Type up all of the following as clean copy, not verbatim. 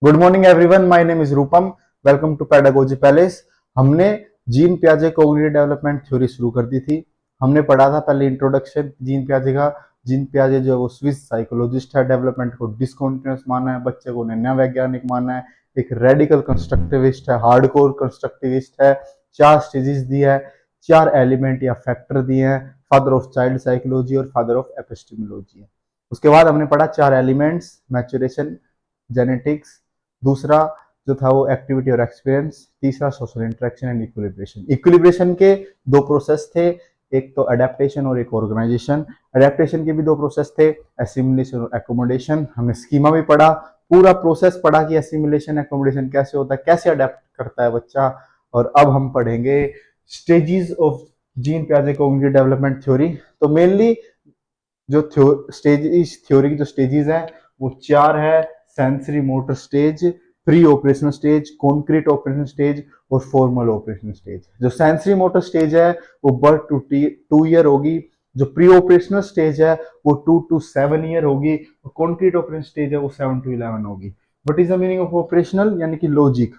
Good morning everyone, my name is Rupam. Welcome to pedagogy palace. हमने Jean पियाजे cognitive development theory शुरू कर दी थी। हमने पढ़ा था पहले इंट्रोडक्शन जीन पियाजे का। जीन पियाजे जो है वो स्विस साइकोलॉजिस्ट है, डेवलपमेंट को डिसकॉन्टिन्यूस माना है, बच्चे को नया वैज्ञानिक माना है, एक रेडिकल कंस्ट्रक्टिविस्ट है, हार्डकोर कंस्ट्रक्टिविस्ट है। 4 स्टेजेस दी है, 4 एलिमेंट या फैक्टर दिए हैं, फादर ऑफ चाइल्ड साइकोलॉजी और फादर ऑफ एपिस्टेमोलॉजी है। उसके बाद हमने पढ़ा 4 एलिमेंट्स, मैचुरेशन, जेनेटिक्स, दूसरा जो था वो एक्टिविटी और एक्सपीरियंस, तीसरा social interaction and equilibration. Equilibration के 2 प्रोसेस थे, एक तो अडेप्टेशन और एक ऑर्गेनाइजेशन। अडेप्टेशन के भी 2 प्रोसेस थे, एसिमिलेशन और एकोमोडेशन। हमने स्कीमा भी पढ़ा, पूरा प्रोसेस पढ़ा कि एसिमिलेशन एकोमोडेशन कैसे होता है, कैसे अडेप्ट करता है बच्चा। और अब हम पढ़ेंगे स्टेजेस ऑफ जीन पियाजे कॉग्निटिव डेवलपमेंट थ्योरी। तो मेनली जो स्टेज थ्योरी की जो स्टेजेस हैं वो 4 है, sensory motor stage, pre operational stage, concrete operational stage और फॉर्मल ऑपरेशनल स्टेज। जो सेंसरी मोटर स्टेज है वो बर्थ टू 2 ईयर होगी, जो प्री ऑपरेशनल स्टेज है वो 2 to 7 ईयर होगी, और कॉन्क्रीट ऑपरेशनल स्टेज है वो 7 to 11 होगी। What is the meaning of operational? यानी कि लॉजिक।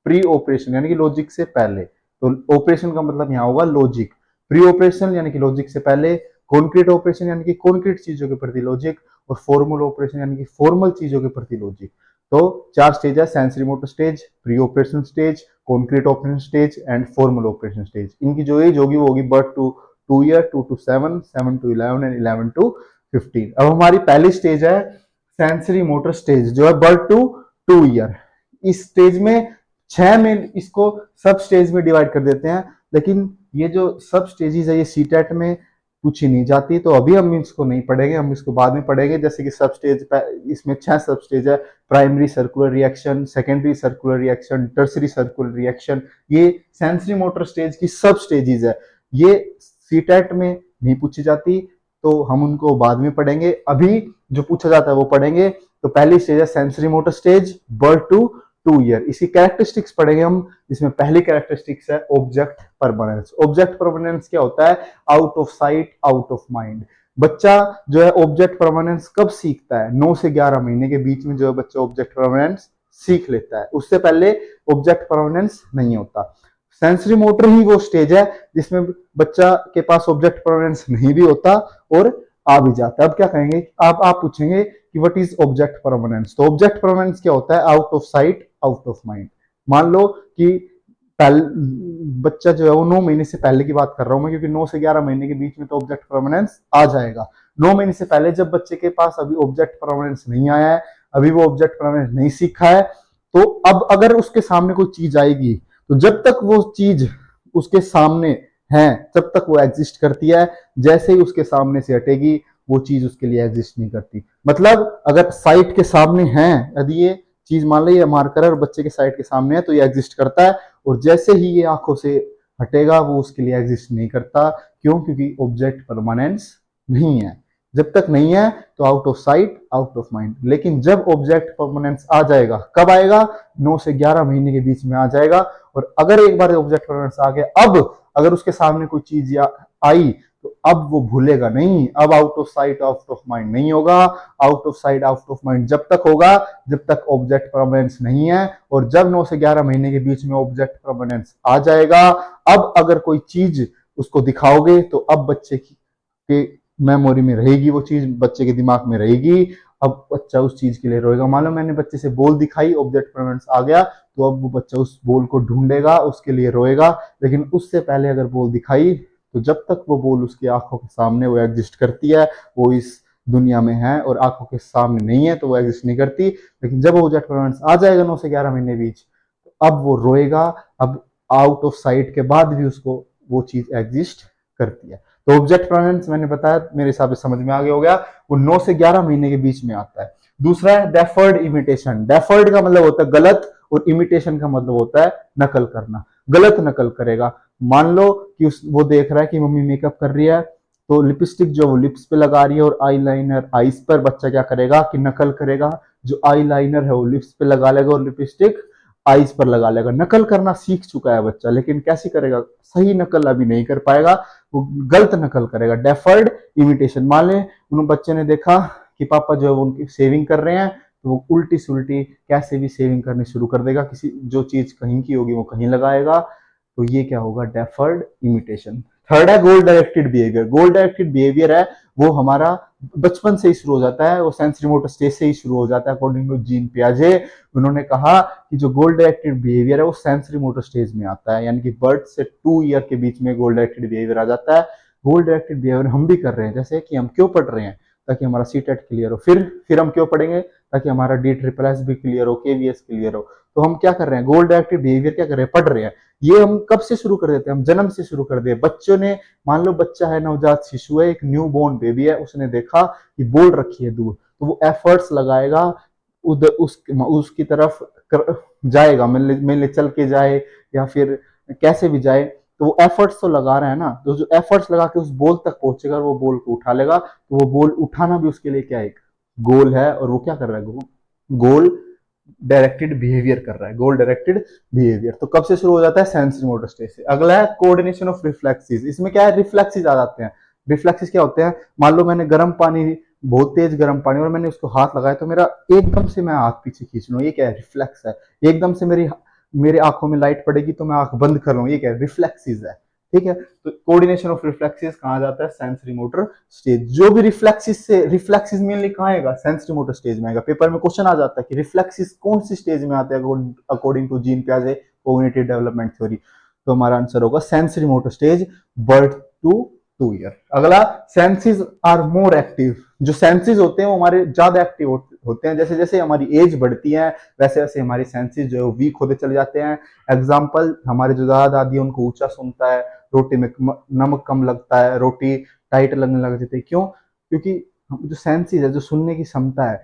प्री ऑपरेशन यानी कि लॉजिक से पहले, तो ऑपरेशन का मतलब यहाँ होगा लॉजिक। प्री ऑपरेशन यानी कि लॉजिक से पहले, कॉन्क्रीट ऑपरेशन यानी कि कॉन्क्रीट चीजों के प्रति लॉजिक, और फॉर्मल ऑपरेशन यानी कि फॉर्मल चीजों के प्रति लॉजिक। तो 4 स्टेज है, sensory motor stage, pre operation stage, concrete operation stage and formal operation stage. इनकी जो एज होगी वो होगी birth to 2 year, 2 to 7, 7 to 11 and 11 to 15। अब हमारी पहली स्टेज है सेंसरी मोटर स्टेज, जो है बर्थ टू 2 ईयर। इस स्टेज में 6 में इसको सब स्टेज में डिवाइड कर देते हैं, लेकिन ये जो सब स्टेजेस है ये सीटेट में पूछी नहीं जाती, तो अभी हम इसको नहीं पढ़ेंगे, हम इसको बाद में पढ़ेंगे। जैसे कि सब स्टेज, इसमें 6 सब स्टेज है, primary circular reaction, secondary circular reaction, tertiary circular reaction. ये सेंसरी मोटर स्टेज की सब स्टेजेस है, ये सीटेट में नहीं पूछी जाती, तो हम उनको बाद में पढ़ेंगे। अभी जो पूछा जाता है वो पढ़ेंगे। तो पहली स्टेज है sensory motor stage, birth to 2 year. इसकी कैरेक्टरिस्टिक्स पढ़ेंगे हम। इसमें पहली कैरेक्टरिस्टिक्स है ऑब्जेक्ट परमानेंस। ऑब्जेक्ट परमानेंस क्या होता है? Out of site, out of mind. बच्चा जो है ऑब्जेक्ट परमानेंस कब सीखता है? 9 से 11 महीने के बीच में जो है बच्चा ऑब्जेक्ट परमानेंस सीख लेता है, उससे पहले ऑब्जेक्ट परमानेंस नहीं होता। सेंसरी मोटर ही वो स्टेज है जिसमें बच्चा के पास ऑब्जेक्ट परमानेंस नहीं भी होता और आ भी जाता है। अब क्या कहेंगे, आप पूछेंगे कि व्हाट इज ऑब्जेक्ट परमानेंस? तो ऑब्जेक्ट परमानेंस क्या होता है? Out of site, out of mind. मान लो कि बच्चा जो है वो 9 महीने से पहले की बात कर रहा हूं मैं, क्योंकि 9 से 11 महीने के बीच में तो ऑब्जेक्ट परमानेंस आ जाएगा। 9 महीने से पहले जब बच्चे के पास अभी ऑब्जेक्ट परमानेंस नहीं आया है, अभी वो ऑब्जेक्ट परमानेंस नहीं सीखा है, तो अब अगर उसके सामने कोई चीज आएगी, तो जब तक वो चीज उसके सामने है तब तक वो एग्जिस्ट करती है। जैसे ही उसके सामने से हटेगी वो चीज उसके लिए एग्जिस्ट नहीं करती। मतलब अगर साइट के सामने है, यदि ये चीज मान लो ये मार्कर है और बच्चे के साइट के सामने है, तो ये एग्जिस्ट करता है, और जैसे ही ये आंखों से हटेगा वो उसके लिए एग्जिस्ट नहीं करता। क्यों? क्योंकि ऑब्जेक्ट परमानेंस नहीं है। जब तक नहीं है तो out of site, out of mind. लेकिन जब ऑब्जेक्ट परमानेंस आ जाएगा, कब आएगा? 9 से 11 महीने के बीच में आ जाएगा। और अगर एक बार ऑब्जेक्ट परमानेंस आ गया, अब अगर उसके सामने कोई चीज आई तो अब वो भूलेगा नहीं। अब out of site, out of mind नहीं होगा। Out of site, out of mind जब तक होगा जब तक ऑब्जेक्ट परमानेंस नहीं है, और जब 9 से 11 महीने के बीच में ऑब्जेक्ट परमानेंस आ जाएगा, अब अगर कोई चीज उसको दिखाओगे तो अब बच्चे की मेमोरी में रहेगी, वो चीज बच्चे के दिमाग में रहेगी। अब बच्चा उस चीज के लिए रोएगा। मान लो मैंने बच्चे से बॉल दिखाई, ऑब्जेक्ट परमानेंस आ गया, तो अब वो बच्चा उस बॉल को ढूंढेगा, उसके लिए रोएगा। लेकिन उससे पहले अगर बॉल दिखाई, तो जब तक वो बॉल उसकी आंखों के सामने वो एग्जिस्ट करती है, वो इस दुनिया में है, और आंखों के सामने नहीं है तो वो एग्जिस्ट नहीं करती। लेकिन जब ऑब्जेक्ट परमानेंस आ जाएगा 9 से 11 महीने बीच, तो अब वो रोएगा। अब आउट ऑफ साइट के बाद भी उसको वो चीज एग्जिस्ट करती है। तो ऑब्जेक्ट परमानेंस मैंने बताया, मेरे हिसाब से समझ में आ गया हो गया, वो 9 से 11 महीने के बीच में आता है। दूसरा है डेफर्ड इमिटेशन। डेफर्ड का मतलब होता है गलत, और इमिटेशन का मतलब होता है नकल करना। गलत नकल करेगा। मान लो कि वो देख रहा है कि मम्मी मेकअप कर रही है, तो लिपस्टिक जो वो लिप्स पे लगा रही है और आई लाइनर आईज पर, बच्चा क्या करेगा कि नकल करेगा। जो आई लाइनर है वो लिप्स पे लगा लेगा और लिपस्टिक आईज पर लगा लेगा। नकल करना सीख चुका है बच्चा, लेकिन कैसी करेगा? सही नकल अभी नहीं कर पाएगा, वो गलत नकल करेगा। Deferred imitation. मान ले उन बच्चे ने देखा कि पापा जो है वो उनकी शेविंग कर रहे हैं, तो वो उल्टी सुल्टी कैसे भी सेविंग करनी शुरू कर देगा, किसी जो चीज कहीं की होगी वो कहीं लगाएगा। तो ये क्या होगा, डेफर्ड इमिटेशन। थर्ड है गोल डायरेक्टेड बिहेवियर। गोल डायरेक्टेड बिहेवियर है वो हमारा बचपन से ही शुरू हो जाता है, वो सेंसरी मोटर स्टेज से ही शुरू हो जाता है अकॉर्डिंग टू जीन पियाजे। उन्होंने कहा कि जो गोल डायरेक्टेड बिहेवियर है वो सेंसरी मोटर स्टेज में आता है, यानी कि बर्थ से 2 ईयर के बीच में गोल डायरेक्टेड बिहेवियर आ जाता है। गोल डायरेक्टेड बिहेवियर हम भी कर रहे हैं, जैसे कि हम क्यों पढ़ रहे हैं, ताकि हमारा सीटेट क्लियर हो, फिर हम क्यों पढ़ेंगे, ताकि हमारा डी ट्रिपल एस भी क्लियर हो, केवीएस क्लियर हो। तो हम क्या कर रहे हैं, गोल डायरेक्टेड बिहेवियर क्या कर रहे हैं, पढ़ रहे हैं। ये हम कब से शुरू कर देते हैं, हम जन्म से शुरू कर दिए। बच्चों ने, मान लो बच्चा है, नवजात शिशु है, एक न्यू बोर्न बेबी है, उसने देखा कि बोल रखी है दूध, तो वो एफर्ट्स लगाएगा उधर उसकी तरफ जाएगा, मिलने चल के जाए या फिर कैसे भी जाए, तो वो एफर्ट्स तो लगा रहा है ना, तो जो एफर्ट्स लगा के उस बोल तक पहुंचेगा, वो बोल को उठा लेगा, तो वो बोल उठाना भी उसके लिए क्या है, एक गोल है। और वो क्या कर रहा है, गोल डायरेक्टेड बिहेवियर कर रहा है, गोल डायरेक्टेड बिहेवियर। तो कब से शुरू हो जाता है, सेंसरी मोटर स्टेज से। अगला है कोऑर्डिनेशन ऑफ रिफ्लेक्सेस। इसमें क्या है, रिफ्लेक्सेस आ जाते हैं। रिफ्लेक्सेस क्या होते हैं, मान लो मैंने गर्म पानी, बहुत तेज गर्म पानी, और मैंने उसको हाथ लगाया, तो मेरा एकदम से मैं हाथ पीछे खींच लूँ, ये क्या है, रिफ्लेक्स है। एकदम से मेरे आंखों में लाइट पड़ेगी तो मैं आंख बंद कर लूँ, ये क्या है, रिफ्लेक्सेस है। ठीक है, तो कोऑर्डिनेशन ऑफ रिफ्लेक्सेस कहा जाता है, सेंसरी मोटर स्टेज। जो भी रिफ्लेक्सेस मेनली कहाँ आएगा, सेंसरी मोटर स्टेज में आएगा। पेपर में क्वेश्चन आ जाता है कि रिफ्लेक्सेस कौन सी स्टेज में आते हैं अकॉर्डिंग टू जीन पियाजे कॉग्निटिव डेवलपमेंट थ्योरी। तो हमारा आंसर होगा sensory motor stage, birth to 2 year. अगला, सेंसेस आर मोर एक्टिव। जो सेंसेस होते हैं वो हमारे ज्यादा एक्टिव होते हैं। जैसे जैसे हमारी एज बढ़ती है वैसे वैसे हमारी सेंसेस जो है वीक होते चले जाते हैं। एग्जाम्पल, हमारे जो दादा दादी है उनको ऊंचा सुनता है, रोटी में नमक कम लगता है, रोटी टाइट लगने लग जाती है। क्यों, क्योंकि जो सेंसेस है, जो सुनने की क्षमता है,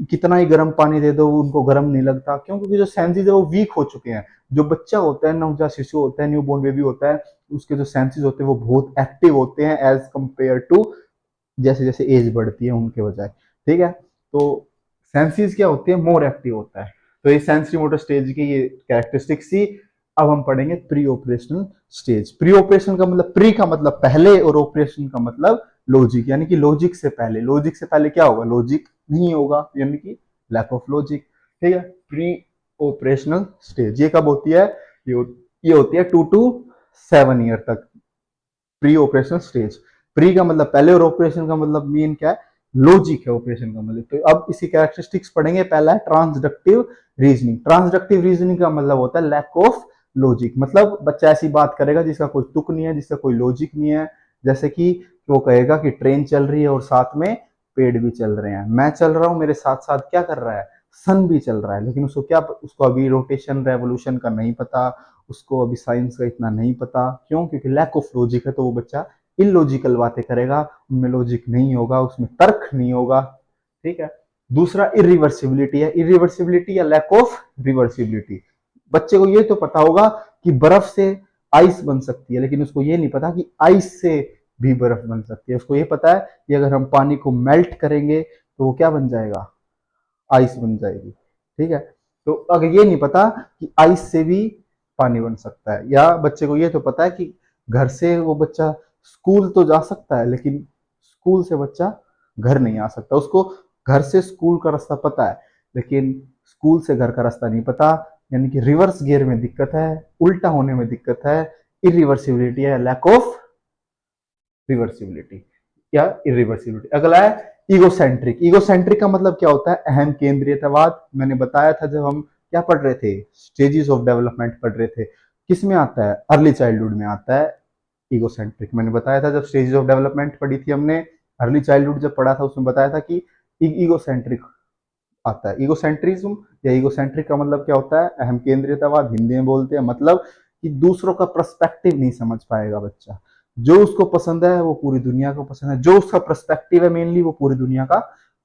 कितना ही गर्म पानी दे दो उनको गर्म नहीं लगता। क्यों, क्योंकि जो सेंसेस है वो वीक हो चुके हैं। जो बच्चा होता है, नवजात शिशु होता है, न्यू बोर्न बेबी होता है, उसके जो सेंसेस होते हैं वो बहुत एक्टिव होते हैं एज कंपेयर टू जैसे जैसे एज बढ़ती है उनके बजाय। ठीक है, तो सेंसेस क्या होती है, मोर एक्टिव होता है। तो ये सेंसरी मोटर स्टेज की ये कैरेक्टरिस्टिक्स थी। अब हम पढ़ेंगे pre operational stage. Pre operation का मतलब, प्री का मतलब पहले और ऑपरेशन का मतलब लॉजिक, यानी कि लॉजिक से पहले। लॉजिक से पहले क्या होगा, लॉजिक नहीं होगा, यानी कि लैक ऑफ लॉजिक। ठीक है, प्री ऑपरेशनल स्टेज ये कब होती है, ये होती है 2 to 7 ईयर तक, प्री ऑपरेशनल स्टेज। प्री का मतलब पहले और ऑपरेशन का मतलब मेन क्या है, लॉजिक है ऑपरेशन का मतलब। तो अब इसी कैरेक्टरिस्टिक्स पढ़ेंगे। पहला है ट्रांसडक्टिव रीजनिंग। ट्रांसडक्टिव रीजनिंग का मतलब होता है लैक ऑफ लॉजिक। मतलब बच्चा ऐसी बात करेगा जिसका कोई तुक नहीं है, जिसका कोई लॉजिक नहीं है। जैसे कि वो कहेगा कि ट्रेन चल रही है और साथ में पेड़ भी चल रहे हैं, मैं चल रहा हूं, मेरे साथ साथ क्या कर रहा है, सन भी चल रहा है, लेकिन उसको अभी रोटेशन रेवोल्यूशन का नहीं पता, उसको अभी साइंस का इतना नहीं पता। क्यों, क्योंकि लैक ऑफ लॉजिक है। तो वो बच्चा इलॉजिकल बातें करेगा, उनमें लॉजिक नहीं होगा, उसमें तर्क नहीं होगा। ठीक है, दूसरा इरिवर्सिबिलिटी है। इरिवर्सिबिलिटी या लैक ऑफ रिवर्सिबिलिटी। बच्चे को ये तो पता होगा कि बर्फ से आइस बन सकती है, लेकिन उसको ये नहीं पता कि आइस से भी बर्फ बन सकती है। उसको ये पता है कि अगर हम पानी को मेल्ट करेंगे तो वो क्या बन जाएगा, आइस बन जाएगी। ठीक है, तो अगर ये नहीं पता कि आइस से भी पानी बन सकता है। या बच्चे को ये तो पता है कि घर से वो बच्चा स्कूल तो जा सकता है, लेकिन स्कूल से बच्चा घर नहीं आ सकता। उसको घर से स्कूल का रास्ता पता है, लेकिन स्कूल से घर का रास्ता नहीं पता। यानी कि रिवर्स गियर में दिक्कत है, उल्टा होने में दिक्कत है, इरिवर्सिबिलिटी है, लैक ऑफ रिवर्सिबिलिटी या इरिवर्सिबिलिटी। अगला है ईगोसेंट्रिक। ईगोसेंट्रिक का मतलब क्या होता है, अहम केंद्रीयतावाद। मैंने बताया था जब हम क्या पढ़ रहे थे, स्टेजेस ऑफ डेवलपमेंट पढ़ रहे थे, किस में आता है, अर्ली चाइल्डहुड में आता है ईगोसेंट्रिक। मैंने बताया था जब स्टेजेस ऑफ डेवलपमेंट पढ़ी थी हमने, अर्ली चाइल्डहुड जब पढ़ा था उसमें बताया था कि ईगोसेंट्रिक आता है। ईगोसेंट्रिज्म या ईगोसेंट्रिक का मतलब क्या होता है, अहम केंद्रीयतावाद, हिंदी में बोलते हैं। मतलब कि दूसरों का पर्सपेक्टिव नहीं समझ पाएगा बच्चा। जो उसको पसंद है वो पूरी दुनिया को पसंद है, जो उसका पर्सपेक्टिव है मेनली वो पूरी दुनिया का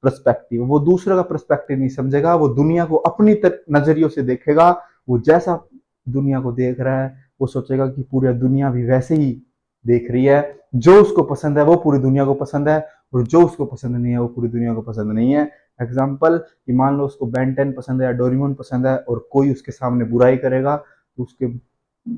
पर्सपेक्टिव है। वो दूसरे का पर्सपेक्टिव नहीं समझेगा, वो दुनिया को अपनी नजरियों से देखेगा। वो जैसा दुनिया को देख रहा है वो सोचेगा कि पूरी दुनिया भी वैसे ही देख रही है। जो उसको पसंद है वो पूरी दुनिया को पसंद है, और जो उसको पसंद नहीं है वो पूरी दुनिया को पसंद नहीं है। एग्जाम्पल, कि मान लो उसको बेन 10 पसंद है या डोरेमोन पसंद है, और कोई उसके सामने बुराई करेगा तो उसके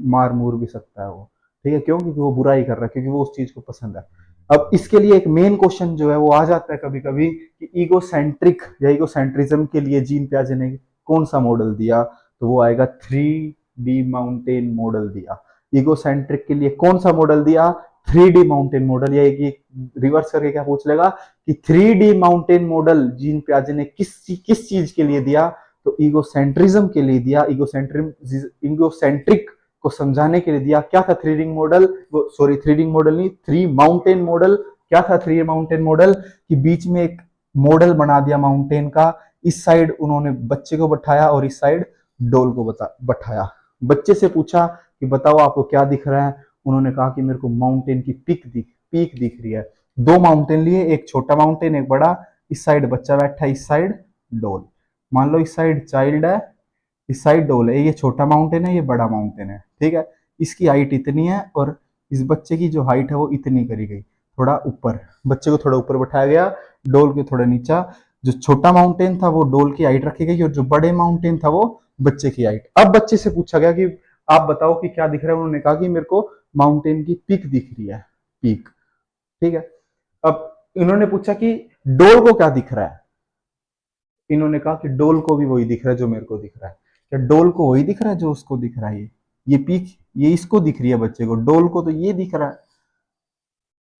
मार मूर भी सकता है वो। ठीक है, क्यों, क्योंकि वो बुराई कर रहा है, क्योंकि वो उस चीज को पसंद है। अब इसके लिए एक मेन क्वेश्चन जो है वो आ जाता है कभी कभी कि ईगोसेंट्रिक या ईगोसेंट्रिज्म के लिए जीन पियाजे ने कौन सा मॉडल दिया, तो वो आएगा 3D माउंटेन मॉडल दिया। ईगोसेंट्रिक के लिए कौन सा मॉडल दिया, 3D माउंटेन मॉडल। या एक रिवर्स करके क्या पूछ लेगा कि 3D माउंटेन मॉडल जीन पियाजे ने किस चीज के लिए दिया, तो ईगोसेंट्रिज्म के लिए दिया। ईगोसेंट्रिक को समझाने के लिए दिया। क्या था three ring model, sorry three ring model नहीं, थ्री माउंटेन मॉडल। क्या था थ्री माउंटेन मॉडल, कि बीच में एक मॉडल बना दिया माउंटेन का। इस साइड उन्होंने बच्चे को बैठाया और इस साइड डोल को बैठाया। बच्चे से पूछा कि बताओ आपको क्या दिख रहा है, उन्होंने कहा कि मेरे को माउंटेन की पीक दिख रही है। दो माउंटेन लिए, एक छोटा माउंटेन एक बड़ा। इस साइड बच्चा बैठा है, इस साइड डोल। मान लो इस साइड चाइल्ड है, इस साइड डोल है। ये छोटा माउंटेन है, ये बड़ा माउंटेन है, ठीक है। इसकी हाइट इतनी है और इस बच्चे की जो हाइट है वो इतनी करी गई, थोड़ा ऊपर। बच्चे को थोड़ा ऊपर बैठाया गया, डोल के थोड़ा नीचा। जो छोटा माउंटेन था वो डोल की हाइट रखी गई और जो बड़े माउंटेन था वो बच्चे की हाइट। अब बच्चे से पूछा गया कि आप बताओ कि क्या दिख रहा है। उन्होंने कहा कि मेरे को माउंटेन की पीक दिख रही है, पीक, ठीक है। अब इन्होंने पूछा कि डोल को क्या दिख रहा है। इन्होंने कहा कि डोल को भी वही दिख रहा है जो मेरे को दिख रहा है। क्या डोल को वही दिख रहा है जो उसको दिख रहा है? ये पीक ये इसको दिख रही है बच्चे को, डोल को तो ये दिख रहा है।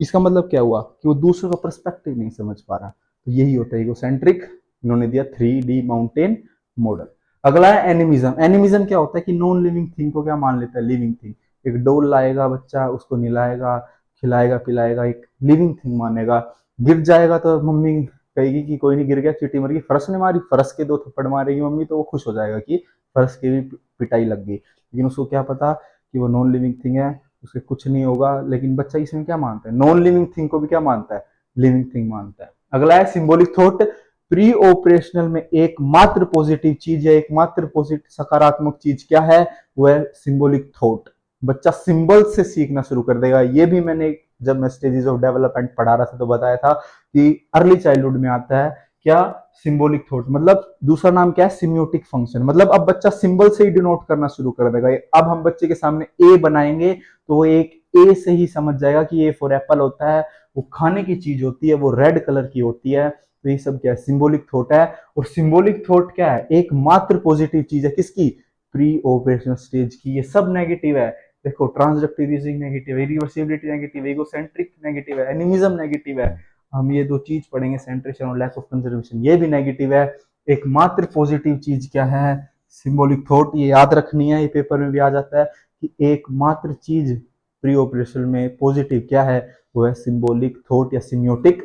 इसका मतलब क्या हुआ कि वो दूसरों का पर्सपेक्टिव नहीं समझ पा रहा। तो यही होता है इगोसेंट्रिक। इन्होंने दिया 3D माउंटेन मॉडल। अगला है एनिमिज्म। एनिमिज्म क्या होता है कि नॉन लिविंग थिंग को क्या मान लेता है, लिविंग थिंग। एक डोल लाएगा बच्चा, उसको नहलाएगा, खिलाएगा पिलाएगा, एक लिविंग थिंग मानेगा। गिर जाएगा तो मम्मी कहेगी कि कोई नहीं, गिर गया, चीटी मर गई, फर्श ने मारी, फर्श के दो थप्पड़ मारेगी मम्मी, तो वो खुश हो जाएगा कि फर्श की भी पिटाई लग गई। लेकिन उसको क्या पता कि वो नॉन लिविंग थिंग है, उसके कुछ नहीं होगा। लेकिन बच्चा इसमें क्या मानता है, नॉन लिविंग थिंग को भी क्या मानता है, लिविंग थिंग मानता है। अगला है सिंबॉलिक थॉट। प्री ऑपरेशनल में एकमात्र पॉजिटिव चीज है, एकमात्र पॉजिटिव सकारात्मक चीज क्या है, वो है सिंबॉलिक थॉट। बच्चा सिंबल से सीखना शुरू कर देगा। ये भी मैंने जब मैं स्टेजेस ऑफ डेवलपमेंट पढ़ा रहा था तो बताया था कि अर्ली चाइल्डहुड में आता है क्या, सिंबॉलिक थॉट। मतलब दूसरा नाम क्या है, सिम्योटिक फंक्शन। मतलब अब बच्चा सिंबल से ही डिनोट करना शुरू कर देगा। अब हम बच्चे के सामने ए बनाएंगे तो वो एक ए से ही समझ जाएगा कि ए फॉर एप्पल होता है, वो खाने की चीज होती है, वो रेड कलर की होती है। तो ये सब क्या है, सिंबॉलिक थॉट है। और सिंबॉलिक थॉट क्या है, एकमात्र पॉजिटिव चीज है किसकी, प्री ऑपरेशनल स्टेज की। ये सब नेगेटिव है। देखो ट्रांसडक्टिव रीजनिंग नेगेटिव है, रिवर्सिबिलिटी नेगेटिव है, इगोसेंट्रिक नेगेटिव है, एनिमिज्म नेगेटिव है। हम ये दो चीज पढ़ेंगे, सेंट्रेशन और लैक ऑफ कंजर्वेशन, ये भी नेगेटिव है। एकमात्र पॉजिटिव चीज क्या है, सिंबॉलिक थॉट। ये याद रखनी है, ये पेपर में भी आ जाता है कि एकमात्र चीज प्री ऑपरेशन में पॉजिटिव क्या है, वो है सिंबॉलिक थॉट या सिम्योटिक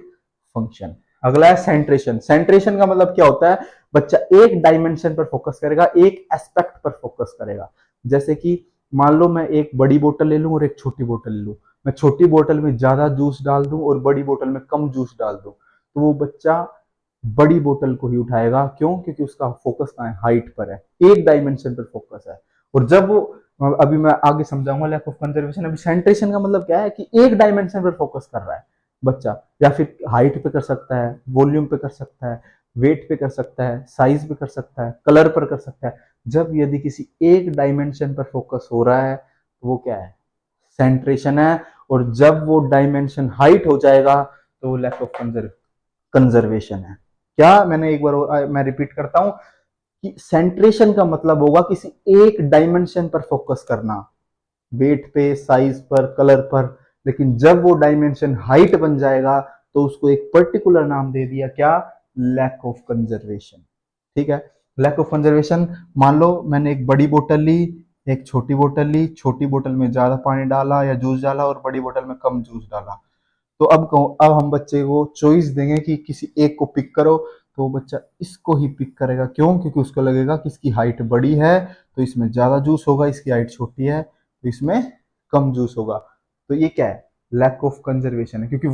फंक्शन। अगला है सेंट्रेशन। सेंट्रेशन का मतलब क्या होता है, बच्चा एक डायमेंशन पर फोकस करेगा, एक एस्पेक्ट पर फोकस करेगा। जैसे कि मान लो मैं एक बड़ी बोतल ले लूं और एक छोटी बोतल ले लूं। मैं छोटी बोतल में ज्यादा जूस डाल दूं और बड़ी बोतल में कम जूस डाल दूं, तो वो बच्चा बड़ी बोतल को ही उठाएगा। क्यों? क्योंकि उसका फोकस कहाँ है, हाइट पर है, एक डायमेंशन पर फोकस है। और जब वो, अभी मैं आगे समझाऊंगा लैक ऑफ कंजर्वेशन। अभी सेंट्रेशन का मतलब क्या है कि एक डायमेंशन पर फोकस कर रहा है बच्चा। या फिर हाइट पे कर सकता है, वॉल्यूम पे कर सकता है, वेट पे कर सकता है, साइज पे कर सकता है, कलर पर कर सकता है। जब यदि किसी एक डायमेंशन पर फोकस हो रहा है तो वो क्या है, सेंट्रेशन है। और जब वो डायमेंशन हाइट हो जाएगा तो वो लैक ऑफ कंजर्वेशन है। क्या, मैंने एक बार मैं रिपीट करता हूं कि सेंट्रेशन का मतलब होगा किसी एक डायमेंशन पर फोकस करना, वेट पे, साइज पर, कलर पर। लेकिन जब वो डायमेंशन हाइट बन जाएगा तो उसको एक पर्टिकुलर नाम दे दिया, क्या, लैक ऑफ कंजर्वेशन। ठीक है, लैक ऑफ कंजर्वेशन। मान लो मैंने एक बड़ी बोतल ली, एक छोटी बोतल ली, छोटी बोतल में ज्यादा पानी डाला या जूस डाला और बड़ी बोतल में कम जूस डाला। तो अब हम बच्चे को चॉइस देंगे कि किसी एक को पिक करो, तो वो बच्चा इसको ही पिक करेगा। क्यों? क्योंकि उसको लगेगा कि इसकी हाइट बड़ी है तो इसमें ज्यादा जूस होगा, इसकी हाइट छोटी है तो इसमें कम जूस होगा। तो ये क्या है, लैक ऑफ कंजर्वेशन है। क्योंकि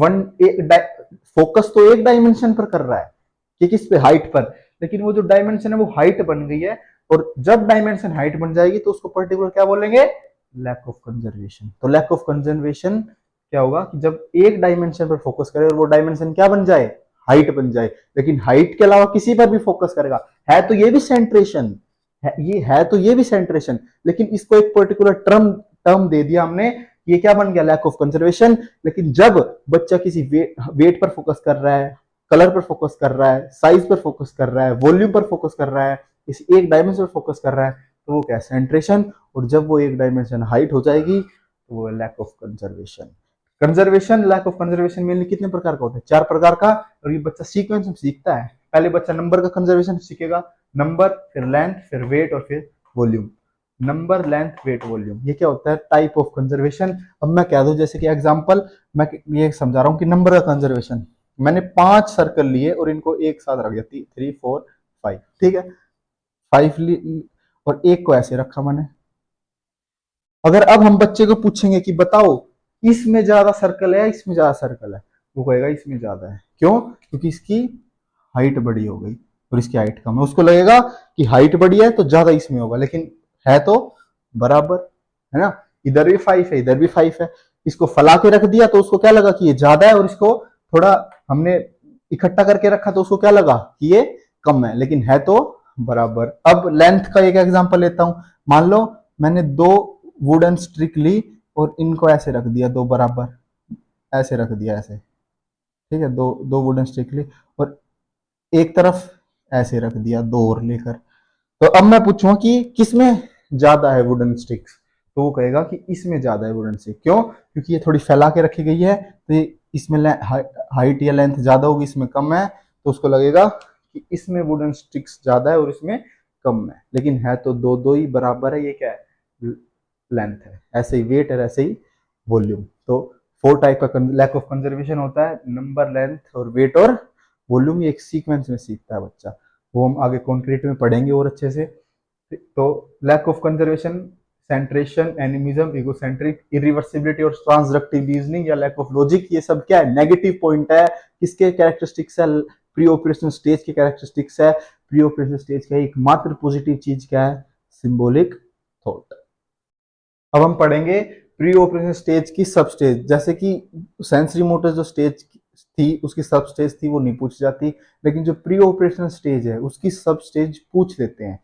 फोकस तो एक डायमेंशन पर कर रहा है कि किस पे, हाइट पर। लेकिन वो जो डायमेंशन है वो हाइट बन गई है। और जब डायमेंशन हाइट बन जाएगी तो उसको पर्टिकुलर क्या बोलेंगे, लैक ऑफ कंजर्वेशन। तो लैक ऑफ कंजर्वेशन क्या होगा कि जब एक डायमेंशन पर फोकस करे और वो डायमेंशन क्या बन जाए, हाइट बन जाए। लेकिन हाइट के अलावा किसी पर भी फोकस करेगा, है तो ये भी सेंट्रेशन है, ये है तो ये भी सेंट्रेशन। लेकिन इसको एक पर्टिकुलर टर्म टर्म दे दिया हमने ये क्या बन गया, लैक ऑफ कंजर्वेशन। लेकिन जब बच्चा किसी वेट पर फोकस कर रहा है, कलर पर फोकस कर रहा है, साइज पर फोकस कर रहा है, वॉल्यूम पर फोकस कर रहा है, इस एक डायमेंशन पर फोकस कर रहा है, तो वो क्या, सेंट्रेशन। और जब वो एक डायमेंशन हाइट हो जाएगी तो वो lack of conservation. Conservation, lack of conservation mainly कितने प्रकार का होता है, 4 प्रकार का। और ये बच्चा सीक्वेंस में सीखता है। पहले बच्चा नंबर का कंजर्वेशन सीखेगा, नंबर, फिर लेंथ, फिर वेट और फिर volume. Number, length, weight, volume, ये क्या होता है, टाइप ऑफ कंजर्वेशन। अब मैं कह दूं जैसे कि एग्जांपल, मैं ये समझा रहा हूं कि नंबर का कंजर्वेशन, मैंने 5 सर्कल लिए और इनको एक साथ रख दिया, 3 4 5, ठीक है, 5 और एक को ऐसे रखा मैंने। अगर अब हम बच्चे को पूछेंगे कि बताओ इसमें ज्यादा सर्कल है, इसमें ज्यादा सर्कल है, वो कहेगा इसमें ज्यादा है। क्यों, क्योंकि इसकी हाइट बड़ी हो गई और इसकी हाइट कम है। उसको लगेगा कि हाइट बड़ी है तो ज्यादा इसमें होगा, लेकिन है तो बराबर, है ना। इधर भी 5 है, इधर भी 5 है। इसको फैला के रख दिया तो उसको क्या लगा कि ये ज्यादा है, और इसको थोड़ा हमने इकट्ठा करके रखा तो उसको क्या लगा कि ये कम है, लेकिन है तो बराबर। अब लेंथ का एक एग्जांपल लेता हूं। मान लो मैंने 2 वुडन स्टिक ली और इनको ऐसे रख दिया, 2 बराबर ऐसे रख दिया ऐसे, ठीक है, दो दो वुडन स्टिक ली और एक तरफ ऐसे रख दिया 2 और लेकर। तो अब मैं पूछूंगा कि किसमें ज्यादा है वुडन स्टिक्स, तो वो कहेगा कि इसमें ज्यादा है वुडन स्टिक। क्यों, क्योंकि ये थोड़ी फैला के रखी गई है, तो ये इसमें हाइट या लेंथ ज्यादा होगी, इसमें कम है, तो उसको लगेगा कि इसमें वुडन स्टिक्स ज्यादा है और इसमें कम है। लेकिन है तो दो दो ही बराबर है, ये क्या है, लेंथ है। ऐसे ही वेट है, ऐसे ही वॉल्यूम। तो 4 टाइप का लैक ऑफ कंजर्वेशन होता है, नंबर, लेंथ और वेट और वॉल्यूम। ये एक सीक्वेंस में सीखता है बच्चा, वो हम आगे कॉन्क्रीट में पढ़ेंगे और अच्छे से। तो lack of conservation, centration, animism, egocentric, irreversibility और ट्रांसडक्टिव रीजनिंग या लैक ऑफ लॉजिक, ये सब क्या है, नेगेटिव पॉइंट है। किसके कैरेक्टरिस्टिक्स है, प्री ऑपरेशन स्टेज के कैरेक्टरिस्टिक्स है। प्री ऑपरेशन स्टेज का एकमात्र पॉजिटिव चीज क्या है, सिंबॉलिक थॉट। अब हम पढ़ेंगे प्री ऑपरेशन स्टेज की सब स्टेज। जैसे कि सेंसरी मोटर जो स्टेज थी उसकी सब स्टेज थी वो नहीं पूछ जाती, लेकिन जो प्री ऑपरेशन स्टेज है उसकी सब स्टेज पूछ लेते हैं।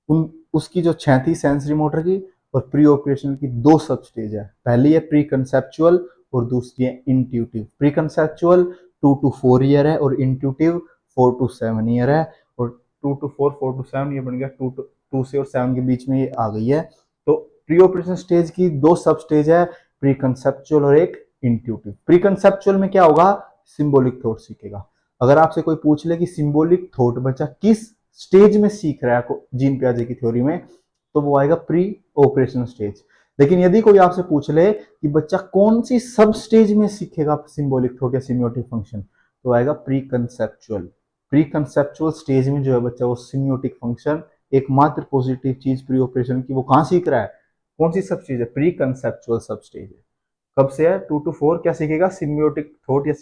उन उसकी जो 6 थी सेंसरी मोटर की और प्री ऑपरेशन की 2 सब स्टेज है। पहली है प्री कंसेप्चुअल और दूसरी है intuitive. Pre conceptual 2 to 4 year है और इंट्यूटिव 4 to 7 ईयर है। और 2 to 4, 4 to 7 ये बन गया, 2 से और 7 के बीच में ये आ गई है। तो प्री ऑपरेशन स्टेज की 2 सब स्टेज है, प्री कंसेप्चुअल और एक इंट्यूटिव। प्री कंसेप्चुअल में क्या होगा, सिंबॉलिक थॉट सीखेगा। अगर आपसे कोई पूछ ले कि सिंबॉलिक थॉट बच्चा किस स्टेज में सीख रहा है जीन पियाजे की थ्योरी में, तो वो आएगा प्री ऑपरेशन स्टेज। लेकिन यदि कोई आपसे पूछ ले कि बच्चा कौन सी सब स्टेज में सीखेगा सिंबॉलिक थॉट या सिम्योटिक फंक्शन, तो आएगा pre conceptual. Pre conceptual stage में जो है बच्चा वो सिम्योटिक फंक्शन, एकमात्र पॉजिटिव चीज प्री ऑपरेशन की, वो कहां सीख रहा है, कौन सी सब स्टेज है, प्री कंसेप्चुअल सब स्टेज है। कब से है, 2 to 4 क्या सीखेगा, सिम्योटिक थॉट या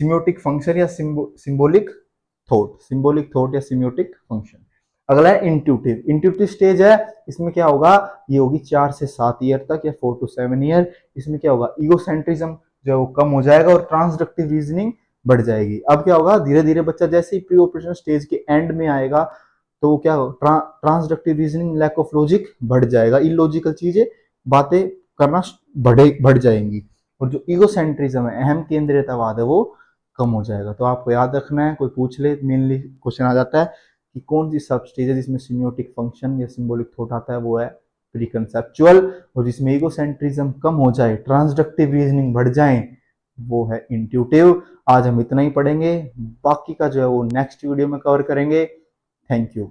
सिम्योटिक फंक्शन या सिंबॉलिक थॉट, सिंबॉलिक थॉट या सिम्योटिक फंक्शन। अगला है इंट्यूटिव। इंट्यूटिव स्टेज है, इसमें क्या होगा, ये होगी 4 से 7 ईयर तक या 4 to 7 ईयर। इसमें क्या होगा, ईगोसेंट्रिज्म जो है वो कम हो जाएगा और ट्रांसडक्टिव रीजनिंग बढ़ जाएगी। अब क्या होगा, धीरे धीरे बच्चा जैसे ही प्री ऑपरेशन स्टेज के एंड में आएगा तो क्या होगा, transductive reasoning, lack of logic बढ़ जाएगा, इलॉजिकल चीजें बातें करना बढ़ जाएंगी। और जो ईगोसेंट्रिज्म है, अहम केंद्रीयतावाद है, वो कम हो जाएगा। तो आपको याद रखना है, कोई पूछ ले मेनली क्वेश्चन आ जाता है कि कौन सी सब स्टेज है जिसमें सिम्योटिक फंक्शन या सिंबॉलिक थॉट आता है, वो है प्री कंसेप्चुअल। और जिसमें ईगोसेंट्रिज्म कम हो जाए, ट्रांसडक्टिव रीजनिंग बढ़ जाए, वो है इंट्यूटिव। आज हम इतना ही पढ़ेंगे, बाकी का जो है वो नेक्स्ट वीडियो में कवर करेंगे। Thank you.